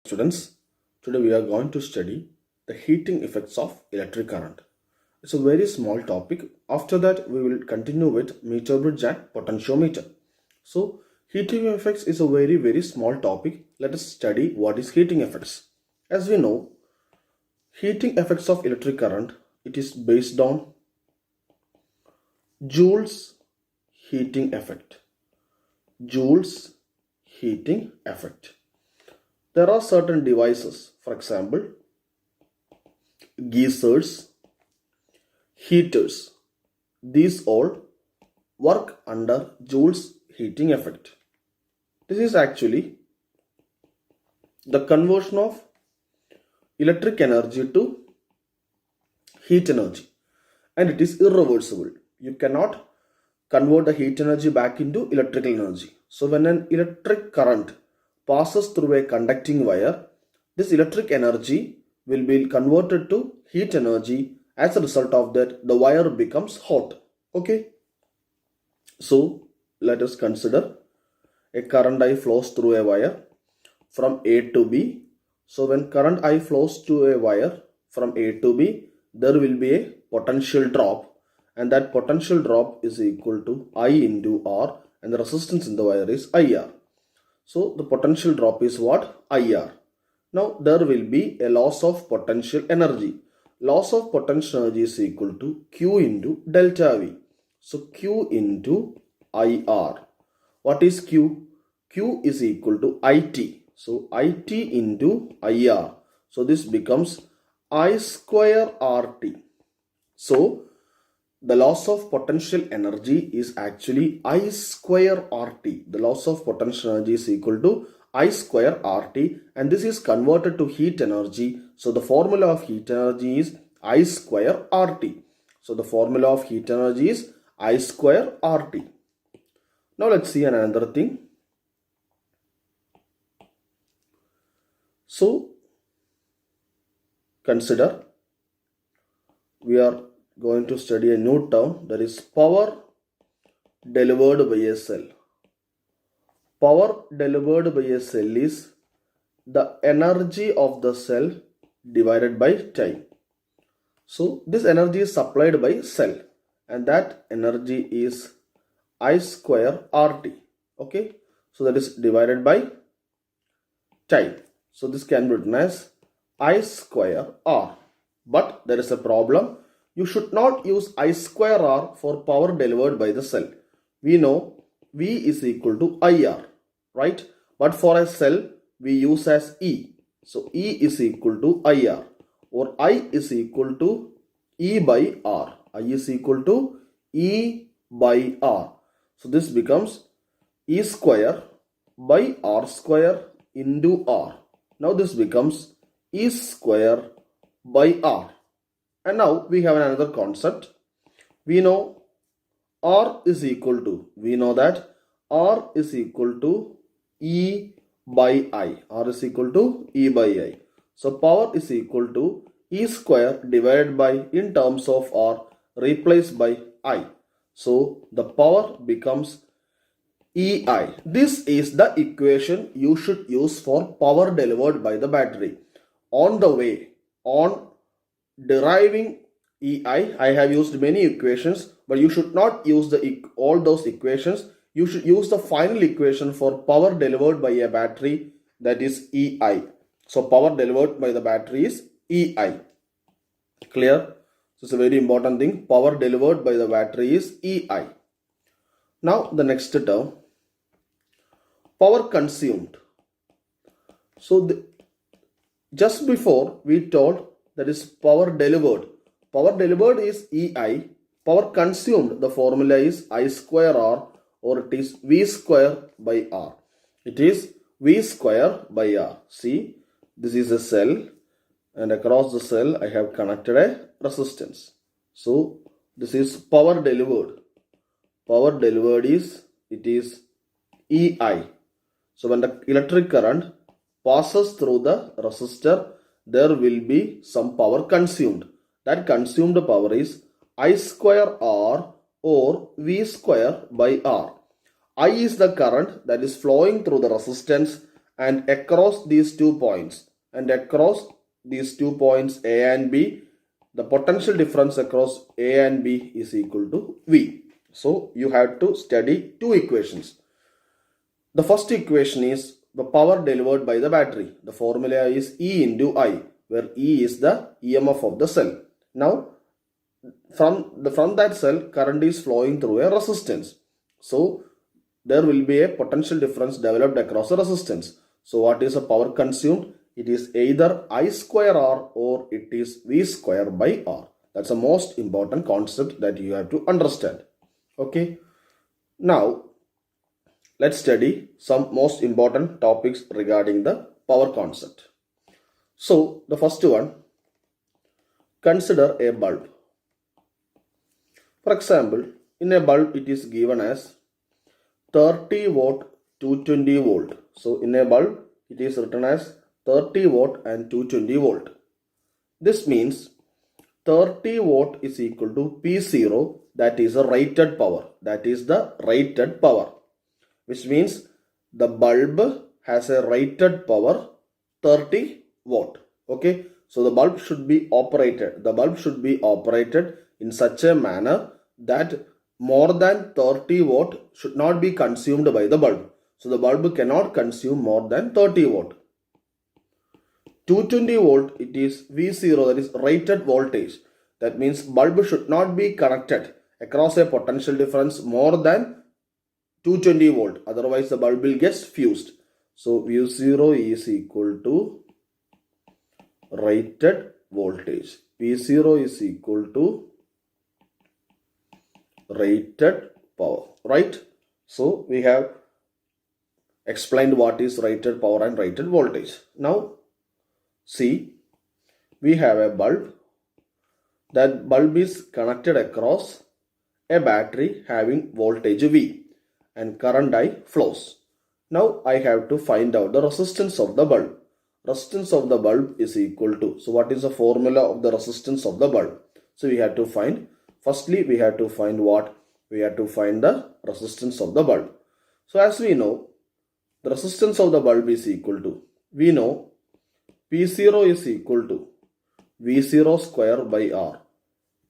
Students, today we are going to study the heating effects of electric current. It's a very small topic. After that, we will continue with meter bridge and potentiometer. So, heating effects is a very small topic. Let us study what is heating effects. As we know, heating effects of electric current, it is based on Joule's heating effect. Joule's heating effect. There are certain devices, for example, geysers, heaters. These all work under Joule's heating effect. This is actually the conversion of electric energy to heat energy, and it is irreversible. You cannot convert the heat energy back into electrical energy. So when an electric current passes through a conducting wire, this electric energy will be converted to heat energy. As a result of that, the wire becomes hot. Okay. So let us consider a current I flows through a wire from A to B. So when current I flows to a wire from A to B, there will be a potential drop, and that potential drop is equal to I into R, and the resistance in the wire is IR. So the potential drop is what? IR. Now there will be a loss of potential energy. Loss of potential energy is equal to Q into delta V. So Q into IR. What is Q? Q is equal to IT. So IT into IR. So this becomes I square RT. So the loss of potential energy is actually I square RT. The loss of potential energy is equal to I square RT, and this is converted to heat energy. So the formula of heat energy is I square RT. So the formula of heat energy is I square RT. Now let's see another thing. So consider we are going to study a new term, that is power delivered by a cell. Power delivered by a cell is the energy of the cell divided by time. So this energy is supplied by cell, and that energy is I square RT. Okay, so that is divided by time. So this can be written as I square R. But there is a problem. You should not use I square R for power delivered by the cell. We know V is equal to IR, right? But for a cell, we use as E. So E is equal to IR, or I is equal to E by R. I is equal to E by R. So this becomes E square by R square into R. Now this becomes E square by R. And now we have another concept. We know R is equal to, we know that R is equal to E by I. R is equal to E by I. So power is equal to E square divided by, in terms of R, replaced by I. So the power becomes EI. This is the equation you should use for power delivered by the battery. On the way, on deriving EI, I have used many equations, but you should not use all those equations. You should use the final equation for power delivered by a battery, that is EI. So power delivered by the battery is EI. Clear? So it's a very important thing. Power delivered by the battery is EI. Now the next term, power consumed. So just before we told that is power delivered. Power delivered is EI. Power consumed, the formula is I square R, or it is V square by R. It is V square by R. See, this is a cell, and across the cell I have connected a resistance. So this is power delivered. Power delivered is, it is EI. So when the electric current passes through the resistor, there will be some power consumed. That consumed power is I square R, or V square by R. I is the current that is flowing through the resistance, and across these 2 points, A and B, the potential difference across A and B is equal to V. So you have to study two equations. The first equation is the power delivered by the battery. The formula is E into I, where E is the EMF of the cell. Now, from that cell, current is flowing through a resistance. So, there will be a potential difference developed across the resistance. So, what is the power consumed? It is either I square R or it is V square by R. That's the most important concept that you have to understand. Okay. Now, let's study some most important topics regarding the power concept. So, the first one, consider a bulb. For example, in a bulb it is given as 30 watt 220 volt. So, in a bulb it is written as 30 watt and 220 volt. This means 30 watt is equal to P0, that is a rated power. That is the rated power, which means the bulb has a rated power 30 watt. Okay, so the bulb should be operated. The bulb should be operated in such a manner that more than 30 watt should not be consumed by the bulb. So the bulb cannot consume more than 30 watt. 220 volt, it is V0, that is rated voltage. That means bulb should not be connected across a potential difference more than 220 volt. Otherwise the bulb will get fused. So V0 is equal to rated voltage. V0 is equal to rated power, right? So we have explained what is rated power and rated voltage. Now see, we have a bulb. That bulb is connected across a battery having voltage V and current I flows. Now I have to find out the resistance of the bulb. Resistance of the bulb is equal to, so what is the formula of the resistance of the bulb? So we have to find, firstly we have to find what? We have to find the resistance of the bulb. So as we know, the resistance of the bulb is equal to, we know P0 is equal to V0 square by R,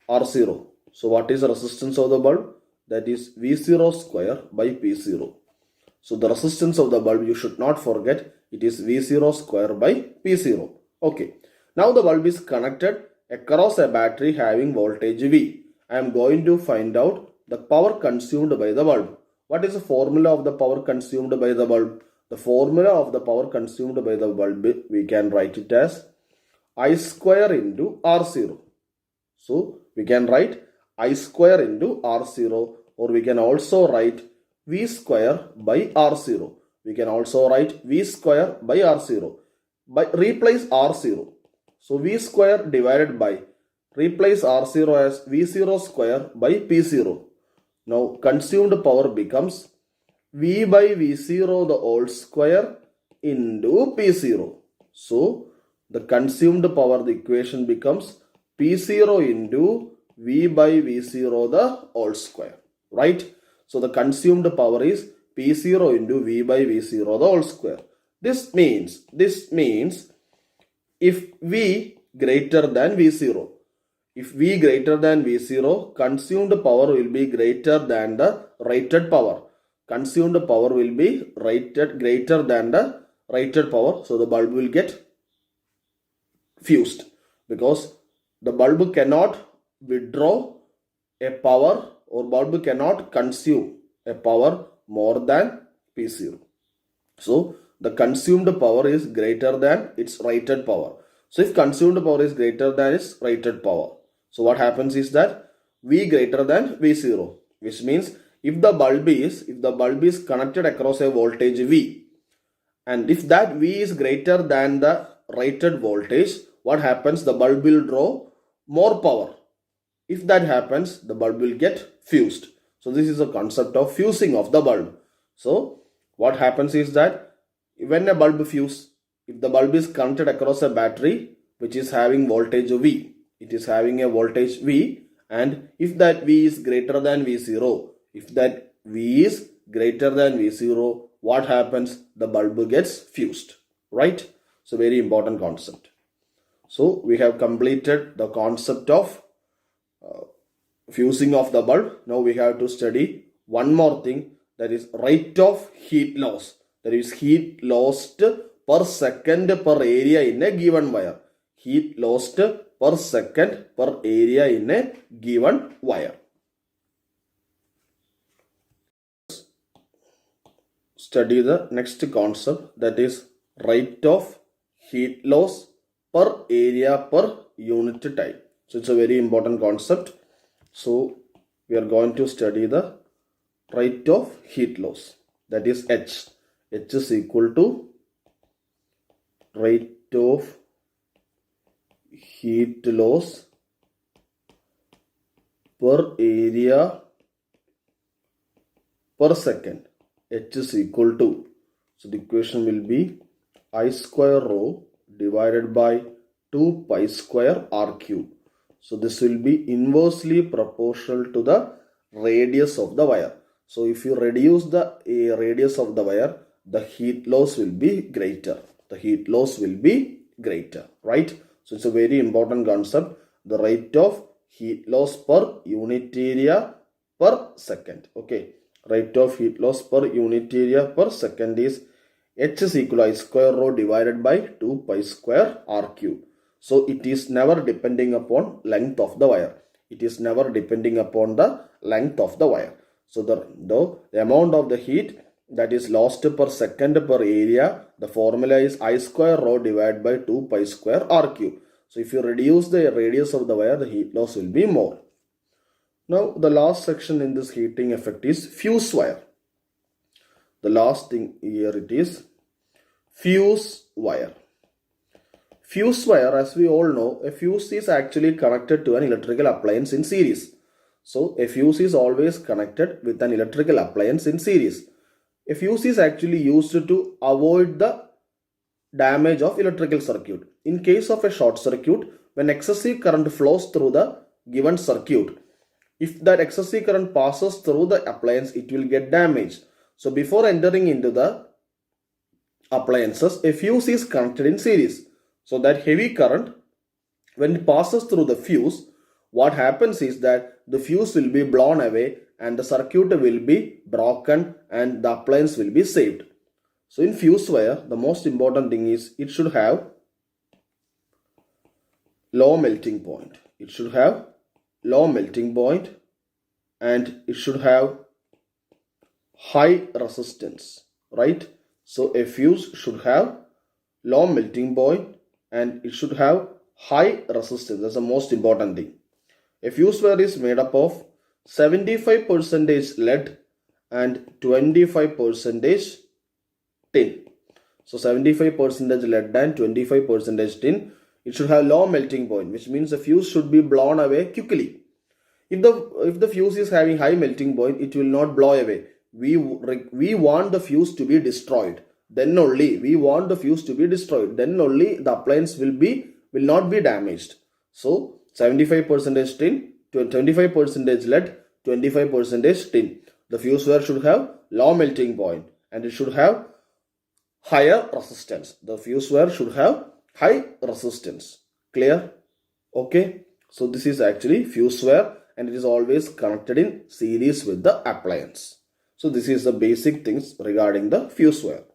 R0. So what is the resistance of the bulb? That is V0 square by P0. So the resistance of the bulb, you should not forget, it is V0 square by P0. Okay. Now the bulb is connected across a battery having voltage V. I am going to find out the power consumed by the bulb. What is the formula of the power consumed by the bulb? The formula of the power consumed by the bulb, we can write it as I square into R0. So we can write I square into R0, or we can also write V square by R0. We can also write V square by R0. By replace R0. So V square divided by, replace R0 as V0 square by P0. Now consumed power becomes V by V0 the whole square into P0. So the consumed power, the equation becomes P0 into V by V0 the whole square. Right? So the consumed power is P0 into V by V0 the whole square. This means if V greater than V0, if V greater than V0, consumed power will be greater than the rated power. Consumed power will be rated greater than the rated power. So the bulb will get fused because the bulb cannot withdraw a power, or bulb cannot consume a power more than P0. So the consumed power is greater than its rated power. So if consumed power is greater than its rated power, so what happens is that V greater than V0, which means if the bulb is connected across a voltage V, and if that V is greater than the rated voltage, what happens? The bulb will draw more power. If that happens, the bulb will get fused. So this is a concept of fusing of the bulb. So what happens is that when a bulb fuses, if the bulb is connected across a battery which is having voltage V, it is having a voltage V, and if that V is greater than V0, if that V is greater than V0, what happens? The bulb gets fused, right? So very important concept. So we have completed the concept of fusing of the bulb. Now we have to study one more thing, that is rate of heat loss. That is heat lost per second per area in a given wire. Heat lost per second per area in a given wire. Study the next concept, that is rate of heat loss per area per unit time. So it's a very important concept. So we are going to study the rate of heat loss, that is H. H is equal to rate of heat loss per area per second. H is equal to, so the equation will be I square rho divided by 2 pi square r cube. So this will be inversely proportional to the radius of the wire. So if you reduce the radius of the wire, the heat loss will be greater. The heat loss will be greater, right? So it's a very important concept. The rate of heat loss per unit area per second. Okay. Rate of heat loss per unit area per second is H is equal to I square rho divided by 2 pi square r cube. So it is never depending upon length of the wire. It is never depending upon the length of the wire. So the amount of the heat that is lost per second per area, the formula is I square rho divided by 2 pi square r cube. So if you reduce the radius of the wire, the heat loss will be more. Now the last section in this heating effect is fuse wire. The last thing here it is fuse wire. Fuse wire, as we all know, a fuse is actually connected to an electrical appliance in series. So a fuse is always connected with an electrical appliance in series. A fuse is actually used to avoid the damage of electrical circuit. In case of a short circuit, when excessive current flows through the given circuit, if that excessive current passes through the appliance, it will get damaged. So before entering into the appliances, a fuse is connected in series. So that heavy current, when it passes through the fuse, what happens is that the fuse will be blown away and the circuit will be broken and the appliance will be saved. So in fuse wire, the most important thing is it should have low melting point. It should have low melting point and it should have high resistance, right? So a fuse should have low melting point and it should have high resistance. That's the most important thing. A fuse wire is made up of 75% lead and 25% tin. So 75% lead and 25% tin. It should have low melting point, which means the fuse should be blown away quickly. If the fuse is having high melting point, it will not blow away. We want the fuse to be destroyed. Then only we want the fuse to be destroyed. Then only the appliance will not be damaged. So 75% tin, 25% lead, 25% tin. The fuse wire should have low melting point and it should have higher resistance. The fuse wire should have high resistance. Clear? Okay. So this is actually fuse wire and it is always connected in series with the appliance. So this is the basic things regarding the fuse wire.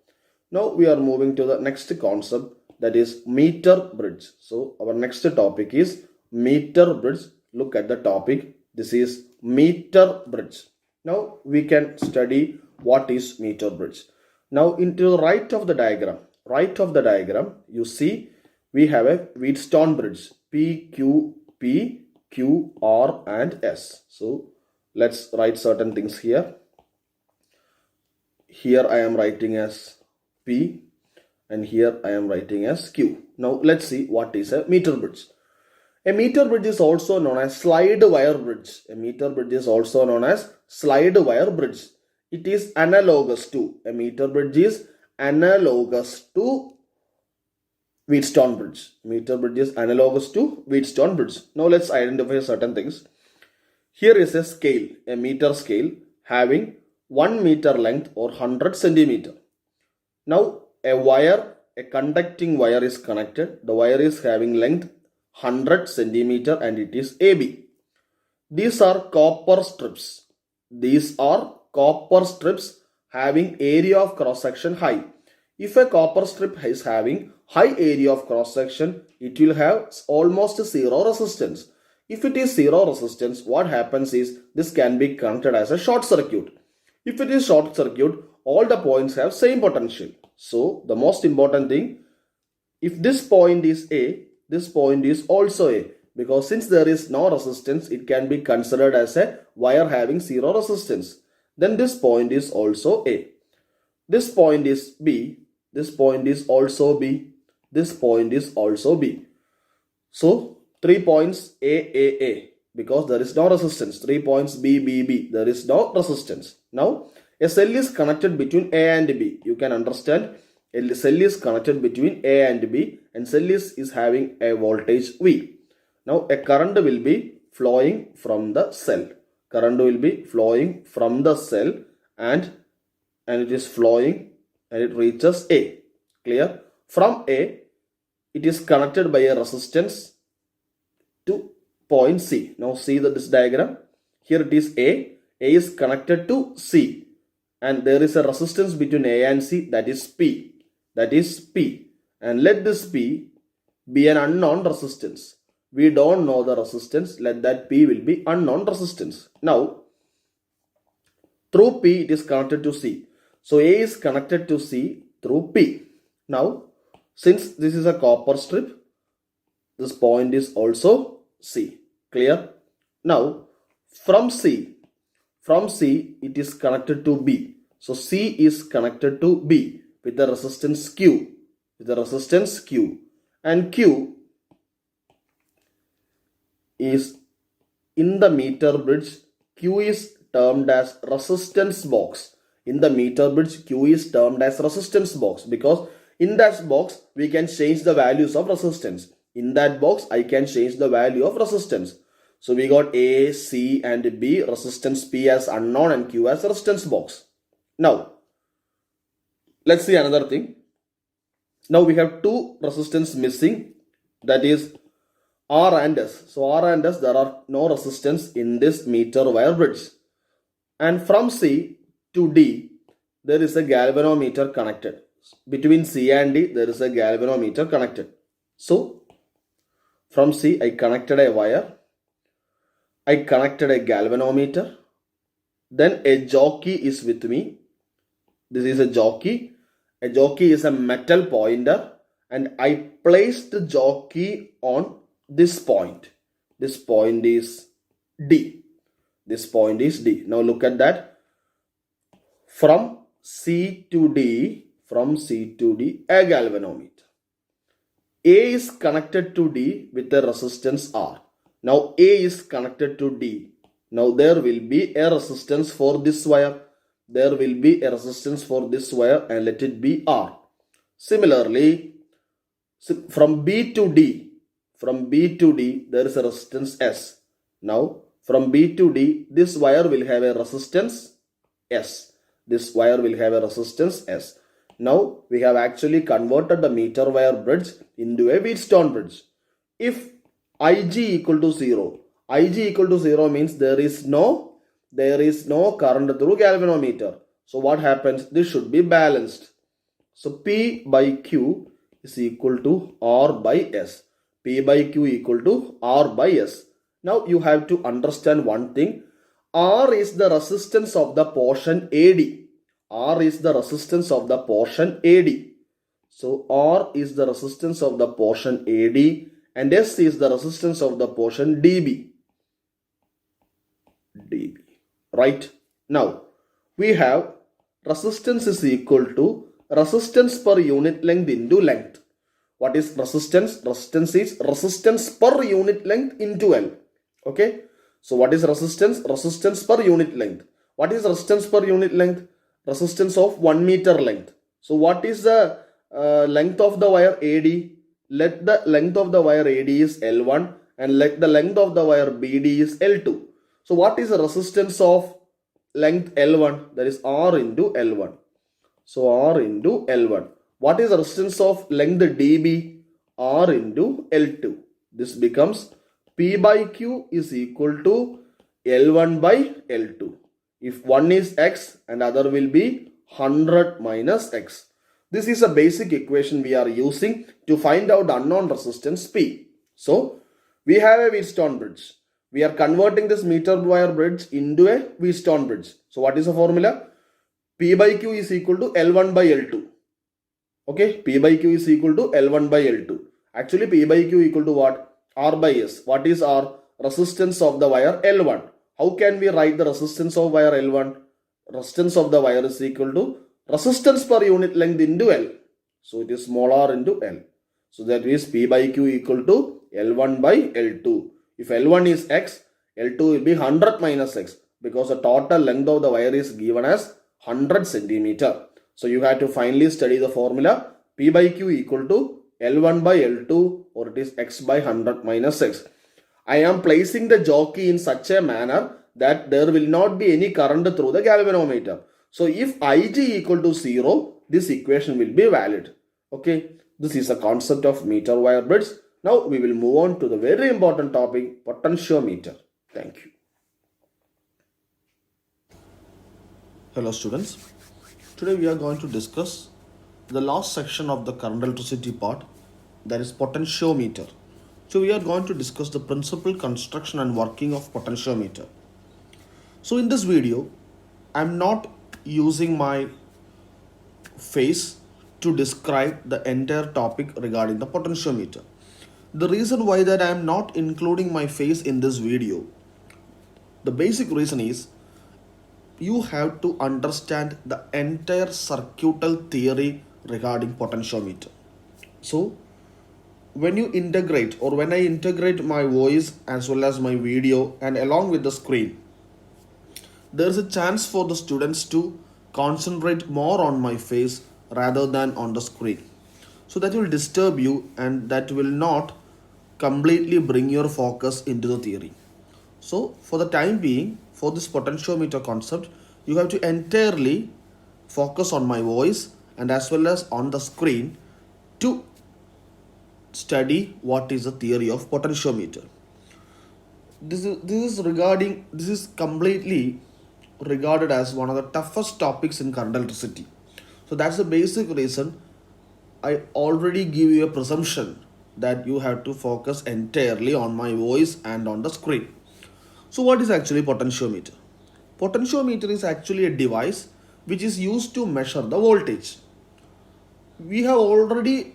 Now we are moving to the next concept, that is meter bridge. So our next topic is meter bridge. Look at the topic. This is meter bridge. Now we can study what is meter bridge. Now into the right of the diagram, you see we have a Wheatstone bridge, P, Q, R and S. So let's write certain things here. Here I am writing as P and here I am writing as Q. Now let's see what is a meter bridge. A meter bridge is also known as slide wire bridge. A meter bridge is also known as slide wire bridge. It is analogous to, a meter bridge is analogous to Wheatstone bridge. Meter bridge is analogous to Wheatstone bridge. Now let's identify certain things. Here is a scale, a meter scale having 1 meter length or 100 centimeter. Now a conducting wire is connected. The wire is having length 100 centimeter and it is AB. These are copper strips. These are copper strips having area of cross section high. If a copper strip is having high area of cross section, it will have almost zero resistance. If it is zero resistance, what happens is this can be connected as a short circuit. If it is short circuit, all the points have same potential. So the most important thing, if this point is A, this point is also A, because since there is no resistance, it can be considered as a wire having zero resistance. Then this point is also A. This point is B. This point is also B. This point is also B. So 3 points A, because there is no resistance. 3 points B, there is no resistance. Now a cell is connected between A and B. You can understand a cell is connected between A and B, and cell is having a voltage V. Now a current will be flowing from the cell. Current will be flowing from the cell and it is flowing and it reaches A. Clear? From A, it is connected by a resistance to point C. Now see this diagram. Here it is A. A is connected to C. And there is a resistance between A and C, that is P. That is P. And let this P be an unknown resistance. We don't know the resistance. Let that P will be unknown resistance. Now, through P it is connected to C. So A is connected to C through P. Now, since this is a copper strip, this point is also C. Clear? Now, from C it is connected to B. So C is connected to B with the resistance Q. And Q is in the meter bridge. Q is termed as resistance box. In the meter bridge, Q is termed as resistance box, because in that box we can change the values of resistance. In that box I can change the value of resistance. So we got A, C and B, resistance P as unknown and Q as resistance box. Now, let's see another thing. Now we have two resistance missing, that is R and S. So R and S, there are no resistance in this meter wire bridge. And from C to D, there is a galvanometer connected. Between C and D, there is a galvanometer connected. So from C, I connected a wire. I connected a galvanometer. Then a jockey is with me. This is a jockey. A jockey is a metal pointer, and I placed the jockey on this point. This point is D. This point is D. Now look at that. From C to D, a galvanometer. A is connected to D with a resistance R. Now A is connected to D. Now there will be a resistance for this wire. There will be a resistance for this wire, and let it be R. Similarly, from B to D, there is a resistance S. Now from B to D, this wire will have a resistance S. This wire will have a resistance S. Now we have actually converted the meter wire bridge into a Wheatstone bridge. If Ig equal to 0, means there is no current through galvanometer. So what happens? This should be balanced. So P by Q is equal to R by S. P by Q equal to R by S. Now you have to understand one thing. R is the resistance of the portion AD. R is the resistance of the portion AD. So R is the resistance of the portion AD, and S is the resistance of the portion DB. Right? Now we have resistance is equal to resistance per unit length into length. What is resistance? Resistance is resistance per unit length into L. Okay. So what is resistance? Resistance per unit length. What is resistance per unit length? Resistance of 1 meter length. So what is the length of the wire AD? Let the length of the wire AD is L1 and let the length of the wire BD is L2. So what is the resistance of length L1? That is R into L1. So R into L1. What is the resistance of length dB? R into L2. This becomes P by Q is equal to L1 by L2. If one is X and other will be 100 minus X. This is a basic equation we are using to find out unknown resistance P. So, we have a Wheatstone bridge. We are converting this meter wire bridge into a Wheatstone bridge. So, what is the formula? P by Q is equal to L1 by L2. Okay, P by Q is equal to L1 by L2. Actually, P by Q equal to what? R by S. What is R? Resistance of the wire L1. How can we write the resistance of wire L1? Resistance of the wire is equal to resistance per unit length into L. So it is small r into L. So that is P by Q equal to L1 by L2. If L1 is X, L2 will be 100 minus X because the total length of the wire is given as 100 centimeter. So you have to finally study the formula P by Q equal to L1 by L2 or it is X by 100 minus X. I am placing the jockey in such a manner that there will not be any current through the galvanometer. So if Ig equal to 0, this equation will be valid. Okay, this is a concept of meter wire bridge. Now we will move on to the very important topic, potentiometer. Thank you. Hello students. Today we are going to discuss the last section of the current electricity part, that is potentiometer. So we are going to discuss the principal construction and working of potentiometer. So in this video, I am not using my face to describe the entire topic regarding the potentiometer. The reason why that I am not including my face in this video, the basic reason is you have to understand the entire circuital theory regarding potentiometer. So when you integrate or when I integrate my voice as well as my video and along with the screen, there is a chance for the students to concentrate more on my face rather than on the screen. So that will disturb you and that will not completely bring your focus into the theory. So for the time being, for this potentiometer concept, you have to entirely focus on my voice and as well as on the screen to study what is the theory of potentiometer. This is completely regarded as one of the toughest topics in current electricity. So that's the basic reason I already give you a presumption that you have to focus entirely on my voice and on the screen. So what is actually potentiometer? Potentiometer is actually a device which is used to measure the voltage. We have already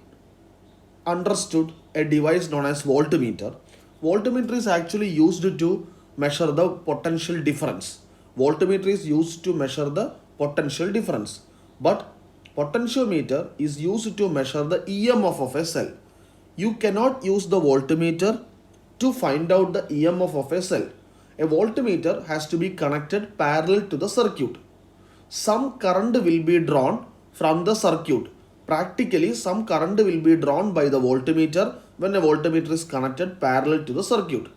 understood a device known as voltmeter. Voltmeter is actually used to measure the potential difference. Voltmeter is used to measure the potential difference. But potentiometer is used to measure the EMF of a cell. You cannot use the voltmeter to find out the EMF of a cell. A voltmeter has to be connected parallel to the circuit. Some current will be drawn from the circuit. Practically, some current will be drawn by the voltmeter when a voltmeter is connected parallel to the circuit.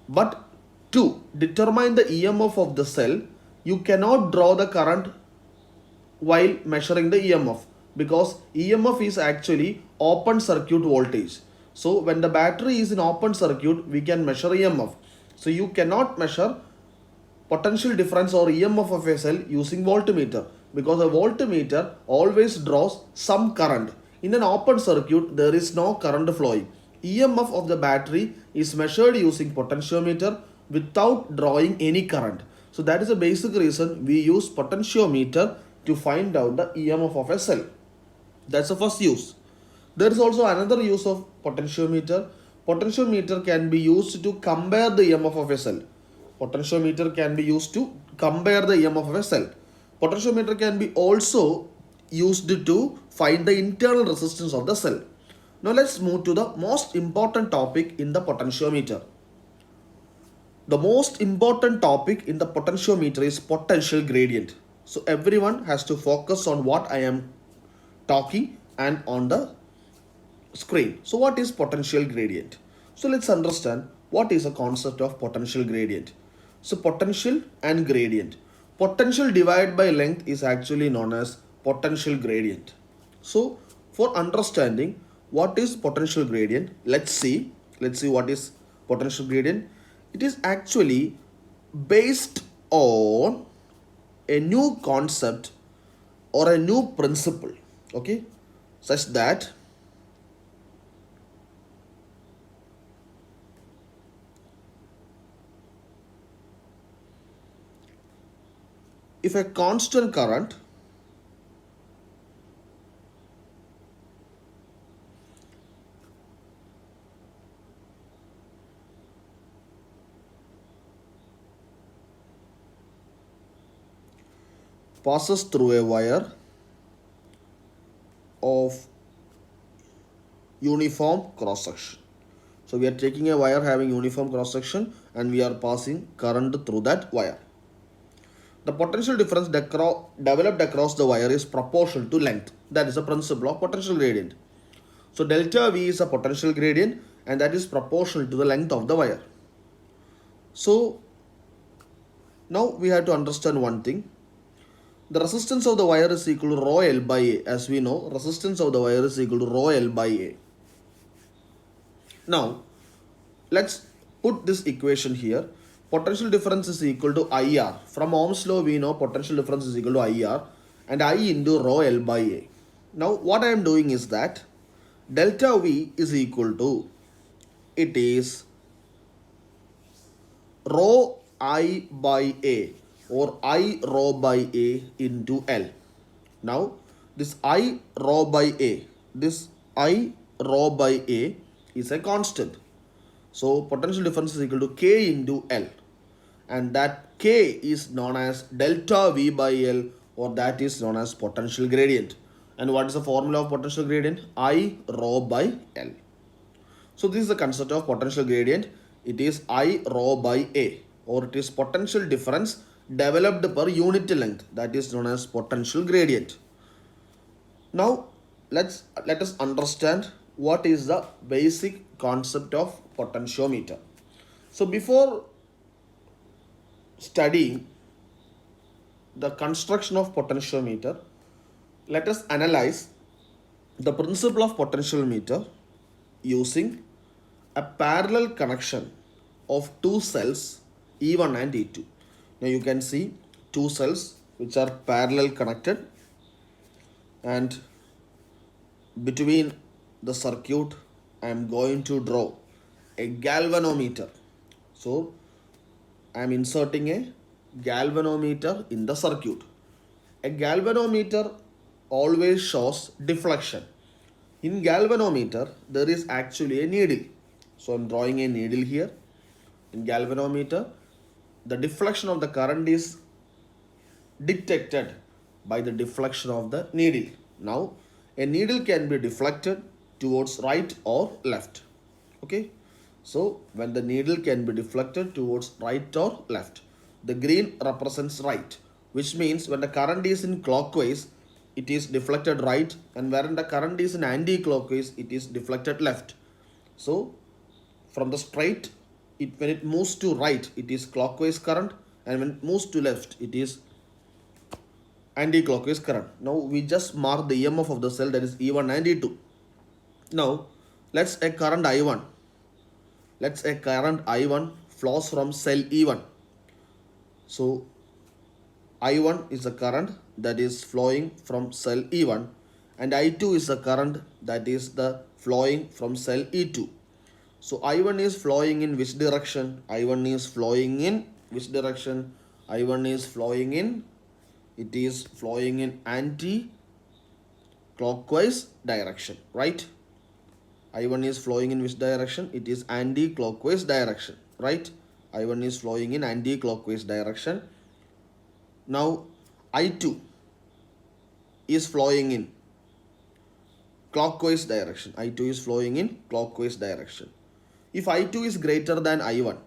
But to determine the EMF of the cell, you cannot draw the current while measuring the EMF because EMF is actually open circuit voltage. So when the battery is in open circuit, we can measure EMF. So you cannot measure potential difference or EMF of a cell using voltmeter because a voltmeter always draws some current. In an open circuit, there is no current flowing. EMF of the battery is measured using potentiometer without drawing any current. So that is the basic reason we use potentiometer to find out the EMF of a cell. That's the first use. There is also another use of potentiometer. Potentiometer can be used to compare the EMF of a cell. Potentiometer can be used to compare the EMF of a cell. Potentiometer can be also used to find the internal resistance of the cell. Now let's move to the most important topic in the potentiometer. The most important topic in the potentiometer is potential gradient. So everyone has to focus on what I am talking and on the screen. So what is potential gradient? So let's understand what is the concept of potential gradient. So potential and gradient. Potential divided by length is actually known as potential gradient. So for understanding what is potential gradient, let's see what is potential gradient. It is actually based on a new concept or a new principle, okay, such that if a constant current passes through a wire of uniform cross section. So we are taking a wire having uniform cross section and we are passing current through that wire. The potential difference developed across the wire is proportional to length. That is the principle of potential gradient. So delta V is a potential gradient and that is proportional to the length of the wire. So now we have to understand one thing. The resistance of the wire is equal to rho L by A. As we know, resistance of the wire is equal to rho L by A. Now, let's put this equation here. Potential difference is equal to IR. From Ohm's law, we know potential difference is equal to IR and I into rho L by A. Now, what I am doing is that delta V is equal to, it is rho I by A or I rho by A into L. Now, this I rho by A is a constant. So potential difference is equal to K into L and that K is known as delta V by L or that is known as potential gradient. And what is the formula of potential gradient? I rho by L. So this is the concept of potential gradient. It is I rho by A or it is potential difference developed per unit length, that is known as potential gradient. Now let us understand what is the basic concept of potentiometer. So before studying the construction of potentiometer, let us analyze the principle of potentiometer using a parallel connection of two cells E1 and E2. Now you can see two cells which are parallel connected and between the circuit I am going to draw a galvanometer. So I am inserting a galvanometer in the circuit. A galvanometer always shows deflection. In galvanometer there is actually a needle. So I am drawing a needle here. In galvanometer the deflection of the current is detected by the deflection of the needle. Now a needle can be deflected towards right or left. Okay, so when the needle can be deflected towards right or left, the green represents right, which means when the current is in clockwise it is deflected right and when the current is in anti-clockwise it is deflected left. So from the straight, when it moves to right it is clockwise current and when it moves to left it is anti-clockwise current. Now we just mark the EMF of the cell, that is E1 and E2. Now let's a current I1 flows from cell E1. So I1 is the current that is flowing from cell E1 and I2 is the current that is the flowing from cell E2. So I1 is flowing in which direction? I1 is flowing in which direction? I1 is flowing in, it is flowing in anti-clockwise direction, right? I1 is flowing in which direction? It is anti-clockwise direction, right? I1 is flowing in anti-clockwise direction. Now I2 is flowing in clockwise direction. I2 is flowing in clockwise direction. If I2 is greater than I1,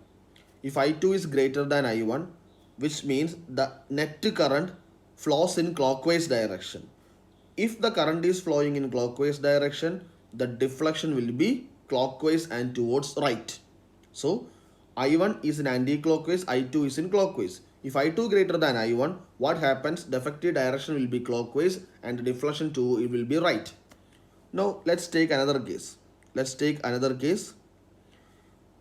which means the net current flows in clockwise direction. If the current is flowing in clockwise direction, the deflection will be clockwise and towards right. So I1 is in anti-clockwise, I2 is in clockwise. If I2 greater than I1, what happens? The effective direction will be clockwise and the deflection too it will be right. Now let's take another case. Let's take another case.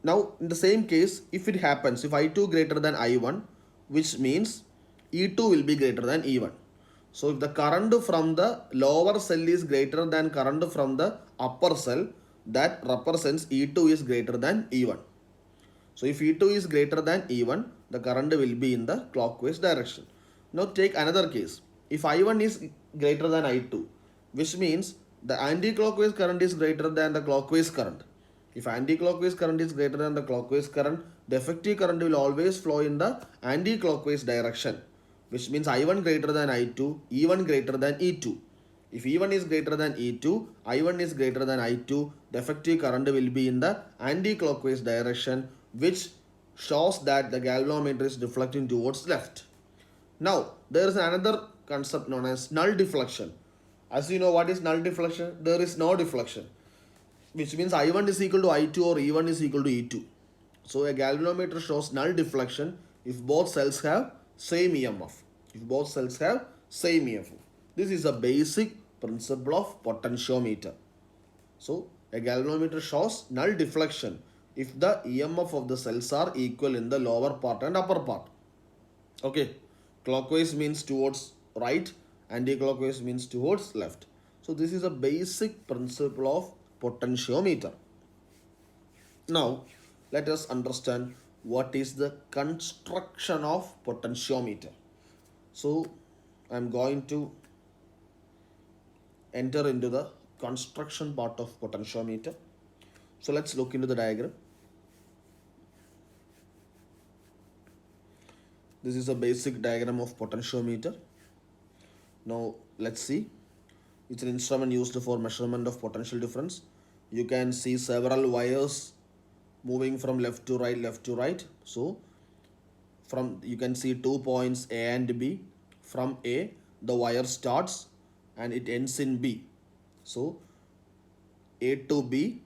Now in the same case, if it happens, if I2 greater than I1, which means E2 will be greater than E1. So if the current from the lower cell is greater than current from the upper cell, that represents E2 is greater than E1. So if E2 is greater than E1, the current will be in the clockwise direction. Now take another case. If I1 is greater than I2, which means the anti-clockwise current is greater than the clockwise current. If anti-clockwise current is greater than the clockwise current, the effective current will always flow in the anti-clockwise direction, which means I1 greater than I2, E1 greater than E2. If E1 is greater than E2, I1 is greater than I2, the effective current will be in the anti-clockwise direction, which shows that the galvanometer is deflecting towards left. Now, there is another concept known as null deflection. As you know, what is null deflection? There is no deflection, which means I1 is equal to I2 or E1 is equal to E2. So, a galvanometer shows null deflection if both cells have same EMF. If both cells have same EMF. This is a basic principle of potentiometer. So, a galvanometer shows null deflection if the EMF of the cells are equal in the lower part and upper part. Okay, clockwise means towards right, anti-clockwise means towards left. So, this is a basic principle of potentiometer. Now, let us understand what is the construction of potentiometer. So, I am going to enter into the construction part of potentiometer. So let's look into the diagram. This is a basic diagram of potentiometer. Now let's see. It's an instrument used for measurement of potential difference. You can see several wires moving from left to right, left to right. So from you can see 2 points A and B. From A, the wire starts and it ends in B. So A to B,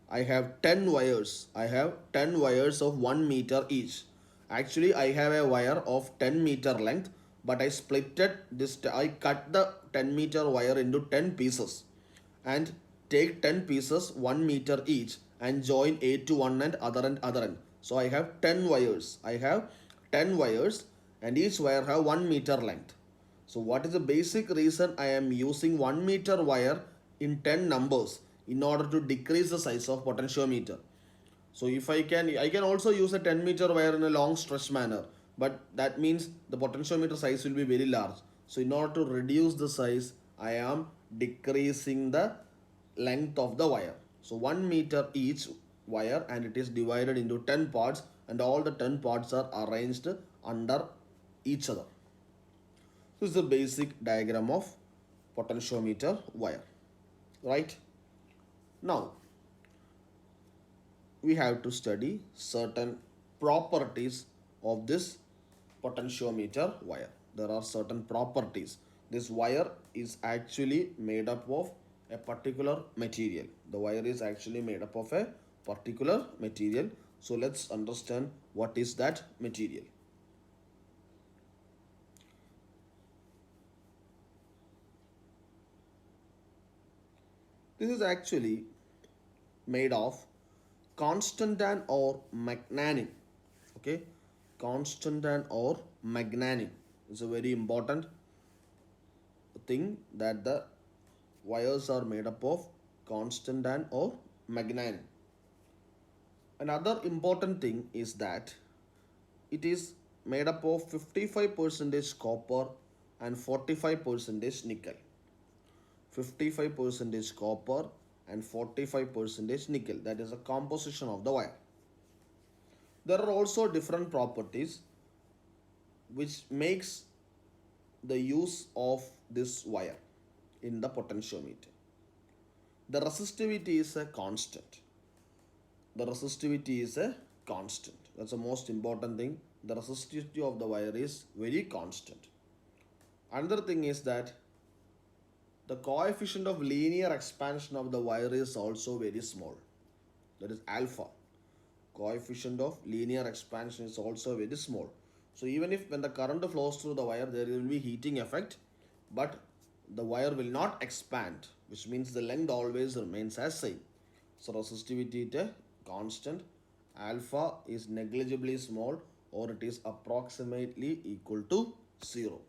I have 10 wires. I have 10 wires of 1 meter each. Actually, I have a wire of 10 meter length, but I splitted this. I cut the 10 meter wire into 10 pieces and take 10 pieces 1 meter each and join A to one end, other end, other end. So I have 10 wires. I have 10 wires and each wire have 1 meter length. So what is the basic reason I am using 1 meter wire in 10 numbers in order to decrease the size of potentiometer? So if I can also use a 10 meter wire in a long stretch manner, but that means the potentiometer size will be very large. So in order to reduce the size, I am decreasing the length of the wire. So 1 meter each wire and it is divided into 10 parts and all the 10 parts are arranged under each other. This is the basic diagram of potentiometer wire, right? Now, we have to study certain properties of this potentiometer wire. There are certain properties. This wire is actually made up of a particular material. The wire is actually made up of a particular material. So let's understand what is that material. This is actually made of constantan or magnanin. Okay, constantan or magnanin is a very important thing that the wires are made up of constantan or magnanin. Another important thing is that it is made up of 55% copper and 45% nickel. 55% copper and 45% nickel. That is the composition of the wire. There are also different properties which makes the use of this wire in the potentiometer. The resistivity is a constant. The resistivity is a constant. That's the most important thing. The resistivity of the wire is very constant. Another thing is that the coefficient of linear expansion of the wire is also very small. That is alpha. Coefficient of linear expansion is also very small. So even if when the current flows through the wire, there will be heating effect, but the wire will not expand, which means the length always remains as same. So resistivity is constant, alpha is negligibly small, or it is approximately equal to 0.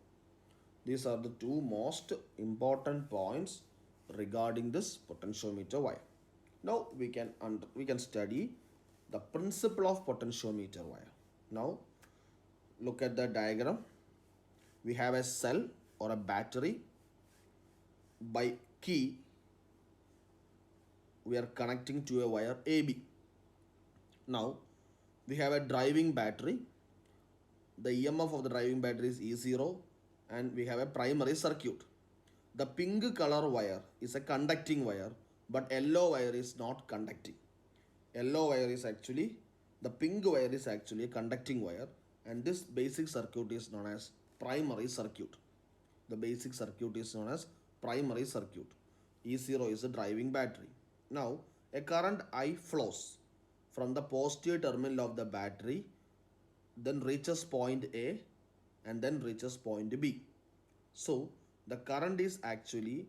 These are the two most important points regarding this potentiometer wire. Now we can study the principle of potentiometer wire. Now look at the diagram. We have a cell or a battery. By key we are connecting to a wire AB. Now we have a driving battery. The EMF of the driving battery is E0, and we have a primary circuit. The pink color wire is a conducting wire, but yellow wire is not conducting. Yellow wire is actually, the pink wire is actually a conducting wire, and this basic circuit is known as primary circuit. The basic circuit is known as primary circuit. E0 is a driving battery. Now a current I flows from the positive terminal of the battery, then reaches point A and then reaches point B. So the current is actually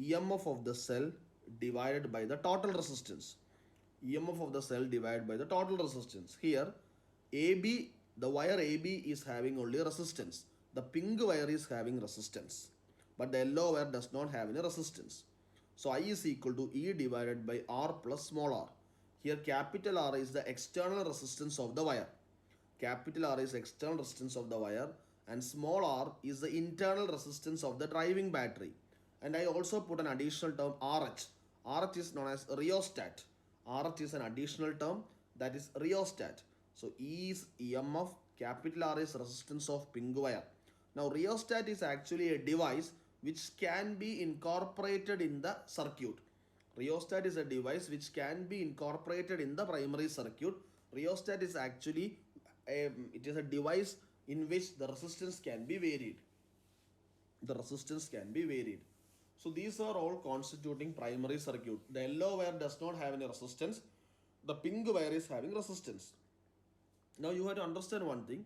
EMF of the cell divided by the total resistance. EMF of the cell divided by the total resistance. Here AB, the wire AB is having only resistance. The pink wire is having resistance, but the yellow wire does not have any resistance. So I is equal to E divided by R plus small r. Here capital R is the external resistance of the wire. Capital R is external resistance of the wire, and small r is the internal resistance of the driving battery. And I also put an additional term RH. RH is known as rheostat. RH is an additional term, that is rheostat. So E is EMF, capital R is resistance of pink wire. Now rheostat is actually a device which can be incorporated in the circuit. Rheostat is a device which can be incorporated in the primary circuit. Rheostat is actually it is a device in which the resistance can be varied. The resistance can be varied. So these are all constituting primary circuit. The yellow wire does not have any resistance. The pink wire is having resistance. Now you have to understand one thing.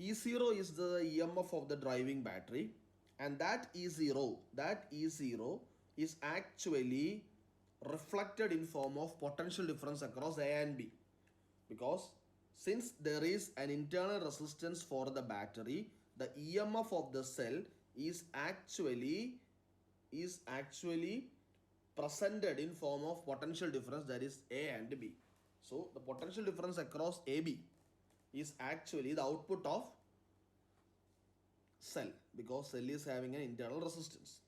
E0 is the EMF of the driving battery, and that E0 is actually reflected in form of potential difference across A and B, because since there is an internal resistance for the battery, the EMF of the cell is actually presented in form of potential difference, that is A and B. So the potential difference across AB is actually the output of cell, because cell is having an internal resistance.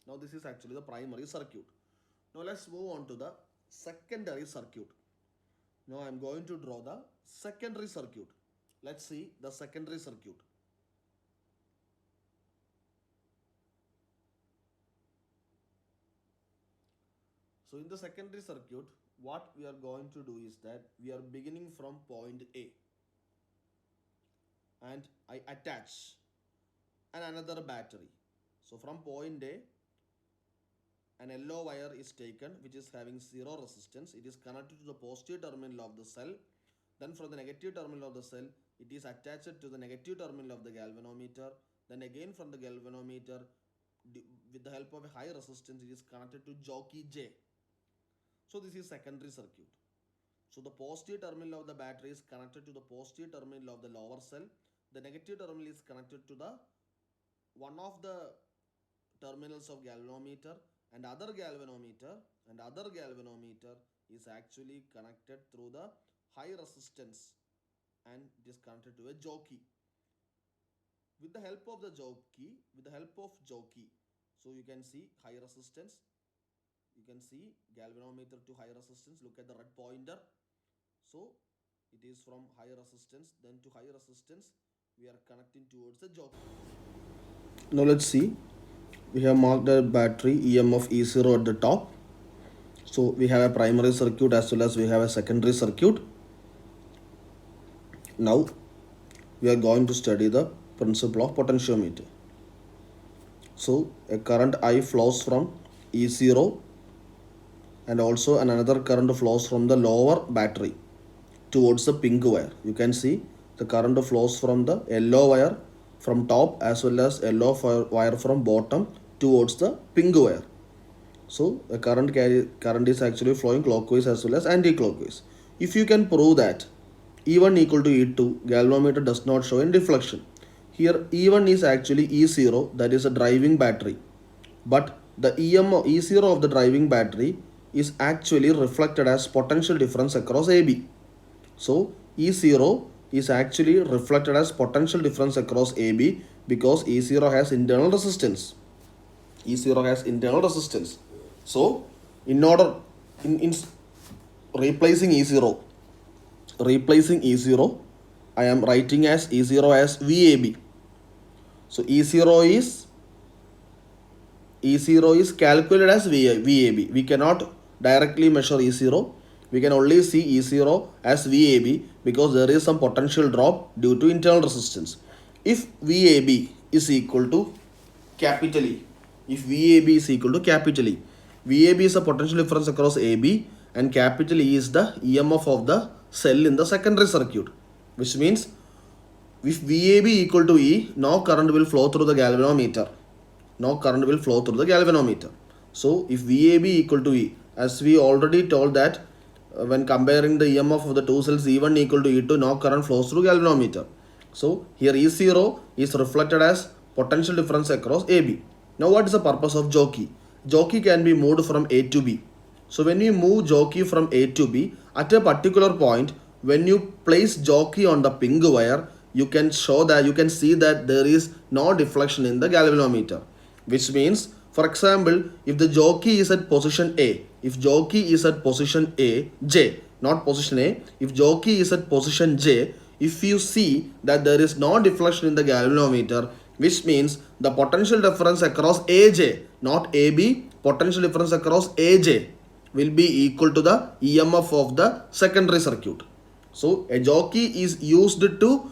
Now this is actually the primary circuit. Now let's move on to the secondary circuit. Now I am going to draw the secondary circuit. Let's see the secondary circuit. So in the secondary circuit, what we are going to do is that we are beginning from point A, and I attach another battery. So from point A, an yellow wire is taken which is having zero resistance. It is connected to the positive terminal of the cell. Then from the negative terminal of the cell, it is attached to the negative terminal of the galvanometer. Then again from the galvanometer, with the help of a high resistance, it is connected to jockey J. So this is secondary circuit. So the positive terminal of the battery is connected to the positive terminal of the lower cell. The negative terminal is connected to the one of the terminals of galvanometer, and other galvanometer is actually connected through the high resistance, and it is connected to a jockey. With the help of jockey, so you can see high resistance, you can see galvanometer to high resistance. Look at the red pointer. So it is from high resistance, then to high resistance we are connecting towards the jockey. Now let's see. We have marked the battery EMF E0 at the top. So we have a primary circuit as well as we have a secondary circuit. Now we are going to study the principle of potentiometer. So a current I flows from E0, and another current flows from the lower battery towards the pink wire. You can see The current flows from the yellow wire from top as well as yellow wire from bottom towards the pink wire. So the current is actually flowing clockwise as well as anti-clockwise. If you can prove that E1 equal to E2, galvanometer does not show any deflection. Here E1 is actually E0, that is a driving battery. But the E0 of the driving battery is actually reflected as potential difference across AB. So E0 is actually reflected as potential difference across AB because E0 has internal resistance. E0 has internal resistance. So in replacing E0, I am writing as E0 as VAB. So E0 is calculated as VAB. We cannot directly measure E0. We can only see E0 as VAB because there is some potential drop due to internal resistance. If VAB is equal to capital E, VAB is a potential difference across AB and capital E is the EMF of the cell in the secondary circuit, which means if VAB equal to E, no current will flow through the galvanometer. So if VAB equal to E, as we already told that when comparing the EMF of the two cells E1 equal to E2, no current flows through galvanometer. So here E0 is reflected as potential difference across AB. Now what is the purpose of jockey? Jockey can be moved from A to B. So when you move jockey from A to B, at a particular point, when you place jockey on the pink wire, you can see that there is no deflection in the galvanometer. Which means, for example, if the jockey is at position A, if jockey is at position J, not position A, if jockey is at position J, if you see that there is no deflection in the galvanometer, which means the potential difference across AJ, not AB, potential difference across AJ will be equal to the EMF of the secondary circuit. So a jockey is used to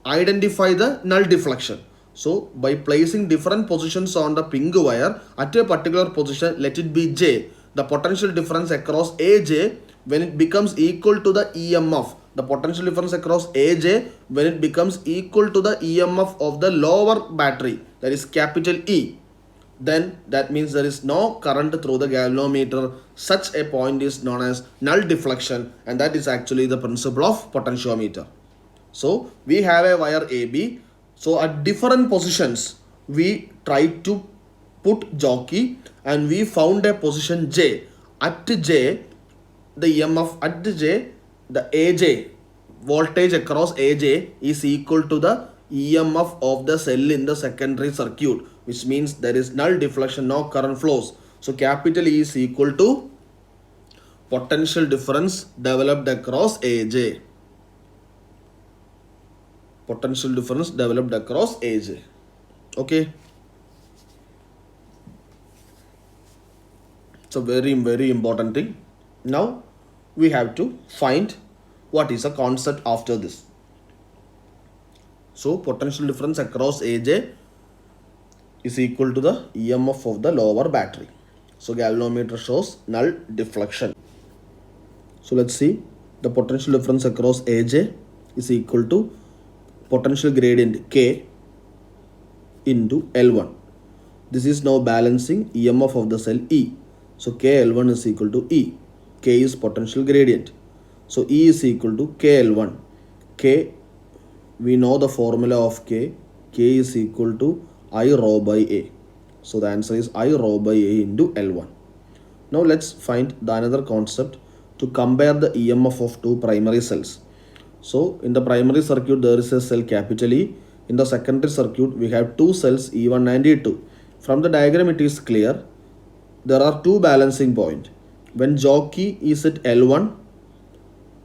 identify the null deflection. So by placing different positions on the pink wire at a particular position, let it be J, the potential difference across AJ when it becomes equal to the EMF, the potential difference across AJ when it becomes equal to the EMF of the lower battery, that is capital E, then that means there is no current through the galvanometer. Such a point is known as null deflection, and that is actually the principle of potentiometer. So we have a wire AB. So at different positions, we tried to put jockey and we found a position J. At J, the EMF at J, the AJ, voltage across AJ is equal to the EMF of the cell in the secondary circuit, which means there is null deflection, no current flows. So capital E is equal to potential difference developed across AJ. Potential difference developed across AJ. Okay. It's a very, very important thing. Now we have to find what is the concept after this. So potential difference across AJ is equal to the EMF of the lower battery. So galvanometer shows null deflection. So let's see, the potential difference across AJ is equal to potential gradient K into L1. This is now balancing EMF of the cell E. So KL1 is equal to E. K is potential gradient. So E is equal to KL1. K, we know the formula of K. K is equal to I rho by A. So the answer is I rho by A into L1. Now let's find the another concept to compare the EMF of two primary cells. So in the primary circuit there is a cell capital E. In the secondary circuit we have two cells E1 and E2. From the diagram it is clear there are two balancing points. When jockey is at L1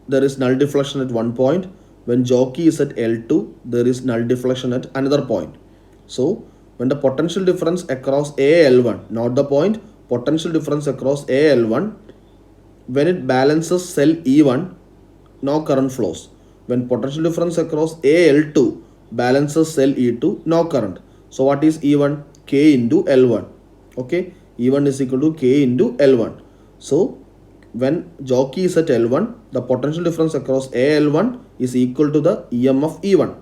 there is null deflection at one point. When jockey is at L2 there is null deflection at another point. So when the potential difference across AL1, not the point, potential difference across AL1, when it balances cell E1, no current flows. When potential difference across AL2 balances cell E2, no current. So what is E1? K into L1. Okay, E1 is equal to K into L1. So when jockey is at L1, the potential difference across AL1 is equal to the EMF E1.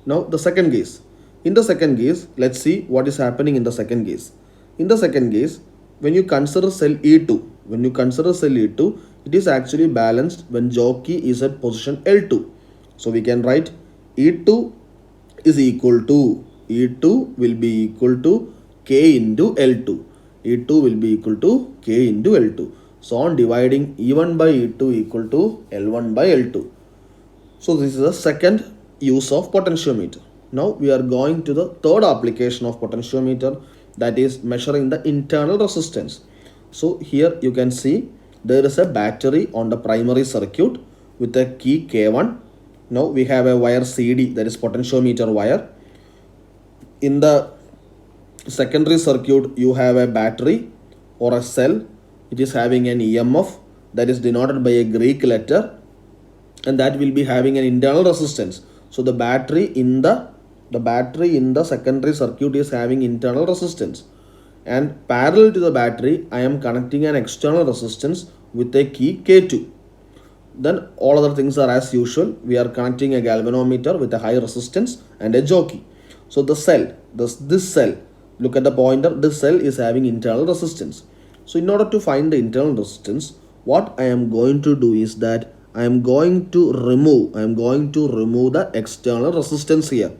Now the second case. In the second case, let's see what is happening in the second case. In the second case, when you consider cell E2, it is actually balanced when jockey is at position L2. So we can write E2 is equal to, E2 will be equal to K into L2. E2 will be equal to K into L2. So on dividing E1 by E2 equal to L1 by L2. So this is the second use of potentiometer. Now we are going to the third application of potentiometer, that is measuring the internal resistance. So here you can see there is a battery on the primary circuit with a key K1. Now we have a wire CD, that is potentiometer wire. In the secondary circuit you have a battery or a cell. It is having an EMF that is denoted by a Greek letter, and that will be having an internal resistance. So the battery in the secondary circuit is having internal resistance, and parallel to the battery I am connecting an external resistance with a key K2. Then all other things are as usual. We are connecting a galvanometer with a high resistance and a jockey. So the cell, this cell, look at the pointer, this cell is having internal resistance. So in order to find the internal resistance, what I am going to do is that I am going to remove the external resistance here.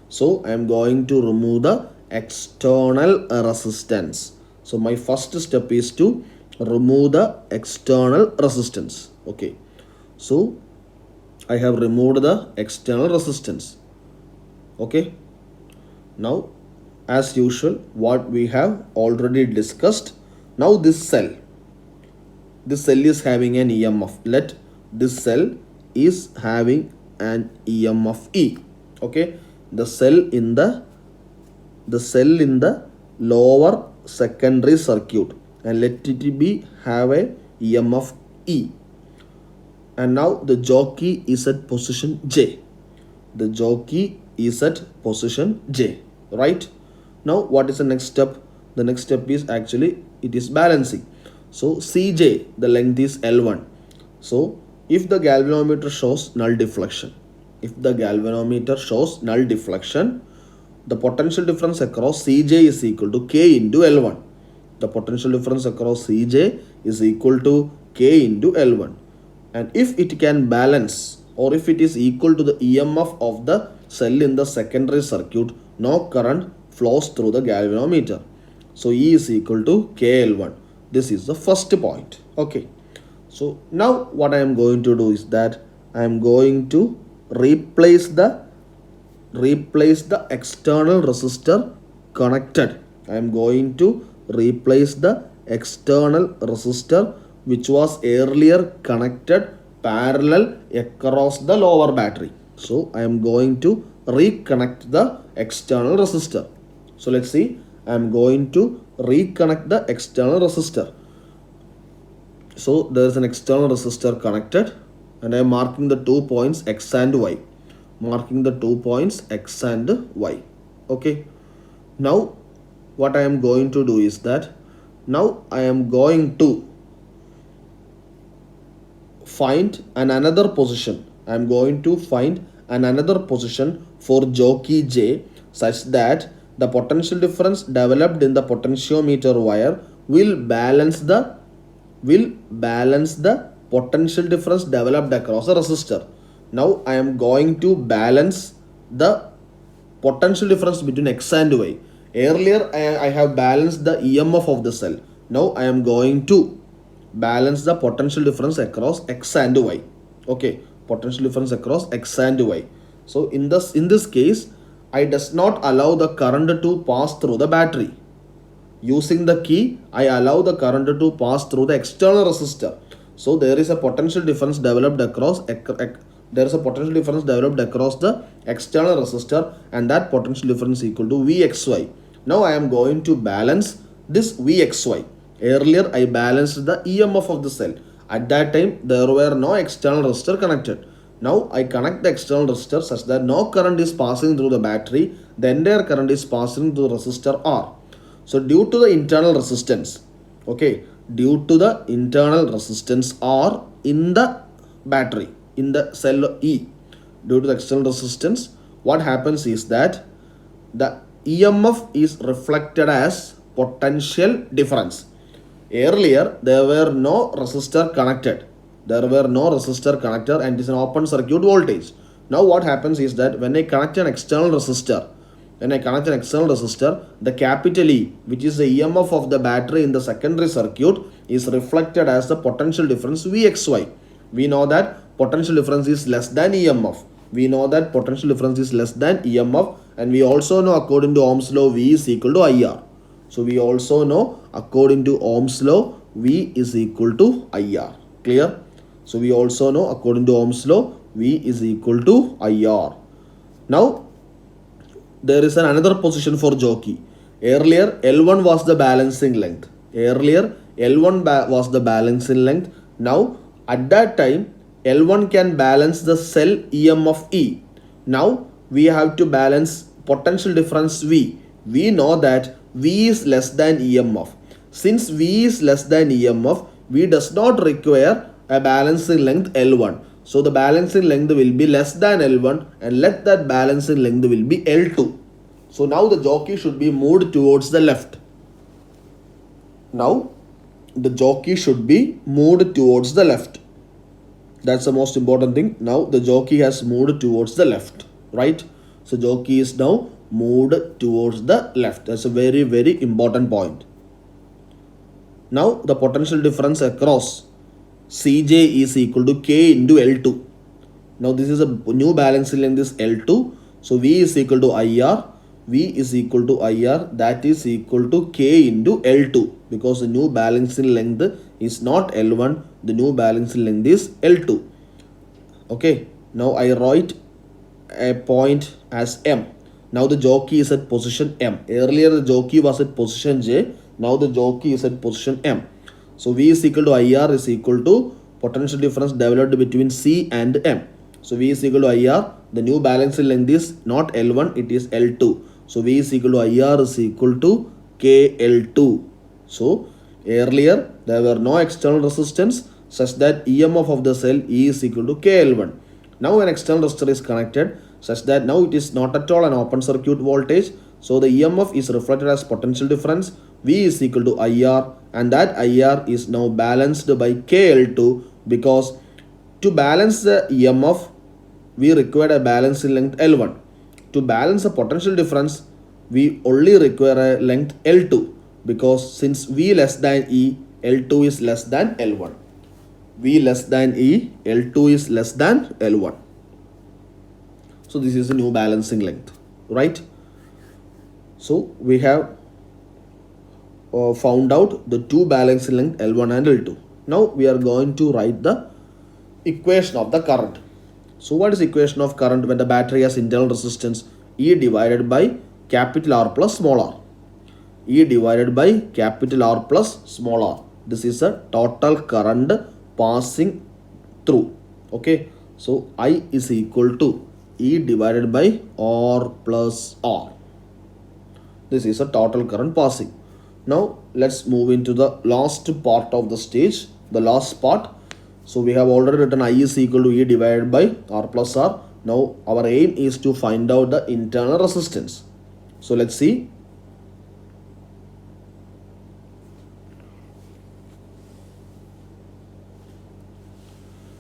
So I am going to remove the external resistance. So my first step is to remove the external resistance. Okay. So I have removed the external resistance. Okay. Now as usual what we have already discussed. Now this cell is having an EMF. Let this cell is having an EMF E. Okay. The cell in the lower secondary circuit, and let it be have a EMF E. And now the jockey is at position J. The jockey is at position J, right? Now what is the next step? The next step is actually it is balancing. So Cj, the length is L1. So if the galvanometer shows null deflection, the potential difference across Cj is equal to K into L1. The potential difference across Cj is equal to K into L1. And if it can balance, or if it is equal to the EMF of the cell in the secondary circuit, no current flows through the galvanometer. So E is equal to KL1. This is the first point. Okay. So now what I am going to do is that I am going to replace the external resistor connected. I am going to replace the external resistor which was earlier connected parallel across the lower battery. So I am going to reconnect the external resistor. So let's see, I am going to reconnect the external resistor. So there is an external resistor connected, and I am marking the 2 points X and Y. Okay. Now what I am going to do is that now I am going to find another position. I am going to find another position for jockey J such that the potential difference developed in the potentiometer wire will balance the potential difference developed across the resistor. Now I am going to balance the potential difference between X and Y. Earlier I have balanced the EMF of the cell. Now I am going to balance the potential difference across X and Y. Okay, potential difference across X and Y. So in this case, I does not allow the current to pass through the battery. Using the key, I allow the current to pass through the external resistor. So there is a potential difference developed across the external resistor, and that potential difference equal to Vxy. Now I am going to balance this Vxy. Earlier I balanced the EMF of the cell. At that time there were no external resistor connected. Now I connect the external resistor such that no current is passing through the battery. The entire current is passing through the resistor R. So due to the internal resistance, okay, due to the internal resistance R in the battery, in the cell E. Due to the external resistance, what happens is that the EMF is reflected as potential difference. Earlier, there were no resistor connected. There were no resistor connected and it is an open circuit voltage. Now what happens is that when I connect an external resistor, the capital E, which is the EMF of the battery in the secondary circuit, is reflected as the potential difference Vxy. We know that potential difference is less than EMF. And we also know according to Ohm's law V is equal to IR. So we also know according to Ohm's law V is equal to IR. Clear? So we also know according to Ohm's law V is equal to IR. Now there is another position for jockey. Earlier L1 was the balancing length. Now at that time L1 can balance the cell EMF E. Now we have to balance potential difference V. We know that V is less than EMF. Since V is less than EMF, V does not require a balancing length L1. So the balancing length will be less than L1 and let that balancing length will be L2. So now the jockey should be moved towards the left. Now the jockey should be moved towards the left. That's the most important thing. Now the jockey has moved towards the left, right? So jockey is now moved towards the left. That's a very, very important point. Now the potential difference across Cj is equal to K into L2. Now this is a new balancing length is L2. So V is equal to IR. That is equal to K into L2 because the new balancing length is not L1. The new balancing length is L2. Okay. Now I write a point as M. Now the jockey is at position M. Earlier the jockey was at position J. Now the jockey is at position M. So V is equal to IR is equal to potential difference developed between C and M. So V is equal to IR. The new balancing length is not L1, it is L2. So V is equal to IR is equal to KL2. So earlier there were no external resistance such that EMF of the cell E is equal to KL1. Now an external resistor is connected such that now it is not at all an open circuit voltage. So the EMF is reflected as potential difference V is equal to IR, and that IR is now balanced by KL2 because to balance the EMF we require a balancing length L1. To balance the potential difference we only require a length L2 because since V less than E, L2 is less than L1. V less than E, L2 is less than L1. So this is the new balancing length, right? So we have found out the two balancing length L1 and L2. Now we are going to write the equation of the current. So what is the equation of current when the battery has internal resistance? E divided by capital R plus small r. E divided by capital R plus small r. This is a total current passing through. Okay. So I is equal to E divided by R plus R. This is a total current passing. Now let's move into the last part of the stage, the last part. So we have already written I is equal to E divided by R plus R. Now our aim is to find out the internal resistance. So let's see.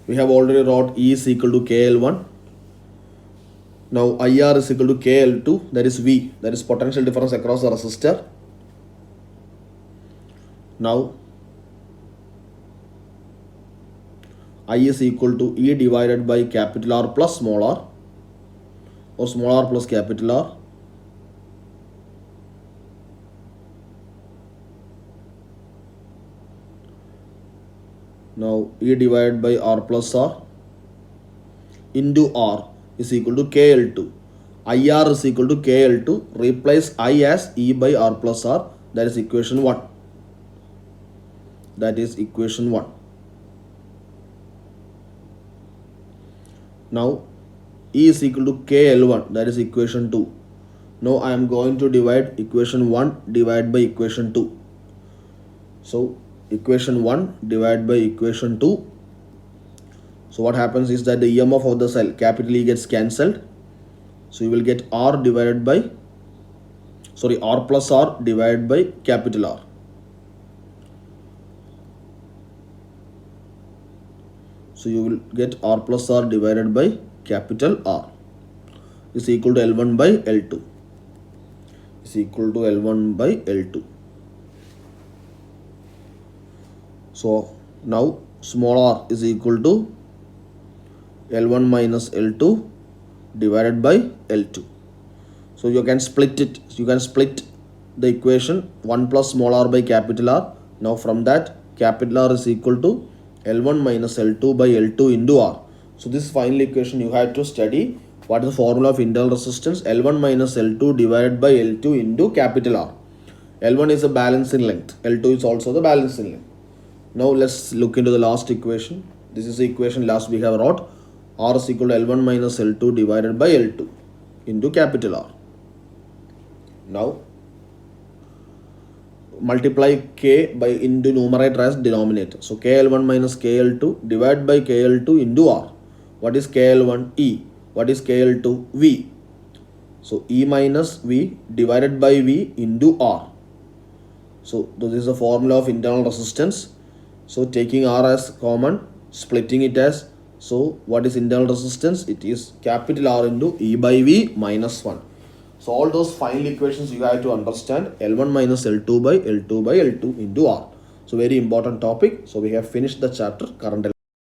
We have already wrote E is equal to KL1. Now IR is equal to KL2, that is V, that is potential difference across the resistor. Now I is equal to E divided by capital R plus small r, or small r plus capital R. Now E divided by R plus R into R is equal to KL2. IR is equal to KL2. Replace I as E by R plus R. That is equation 1. That is equation 1. Now E is equal to KL1. That is equation 2. Now I am going to divide equation 1 divided by equation 2. So equation 1 divided by equation 2. So what happens is that the EMF of the cell, capital E, gets cancelled. So you will get R divided by, R plus R divided by capital R. So you will get R plus R divided by capital R is equal to L1 by L2. Is equal to L1 by L2. So now small r is equal to L1 minus L2 divided by L2. So you can split it. You can split the equation 1 plus small r by capital R. Now from that, capital R is equal to L1 minus L2 by L2 into R. So this final equation you have to study. What is the formula of internal resistance? L1 minus L2 divided by L2 into capital R. L1 is a balance in length. L2 is also the balance in length. Now let's look into the last equation. This is the equation last we have wrote. R is equal to L1 minus L2 divided by L2 into capital R. Now multiply K by into numerator as denominator. So KL1 minus KL2 divided by KL2 into R. What is KL1? E. What is KL2? V. So E minus V divided by V into R. So this is the formula of internal resistance. So taking R as common, splitting it as, so what is internal resistance? It is capital R into E by V minus 1. So all those final equations you have to understand. L1 minus L2 by L2 by L2 into R. So very important topic. So we have finished the chapter current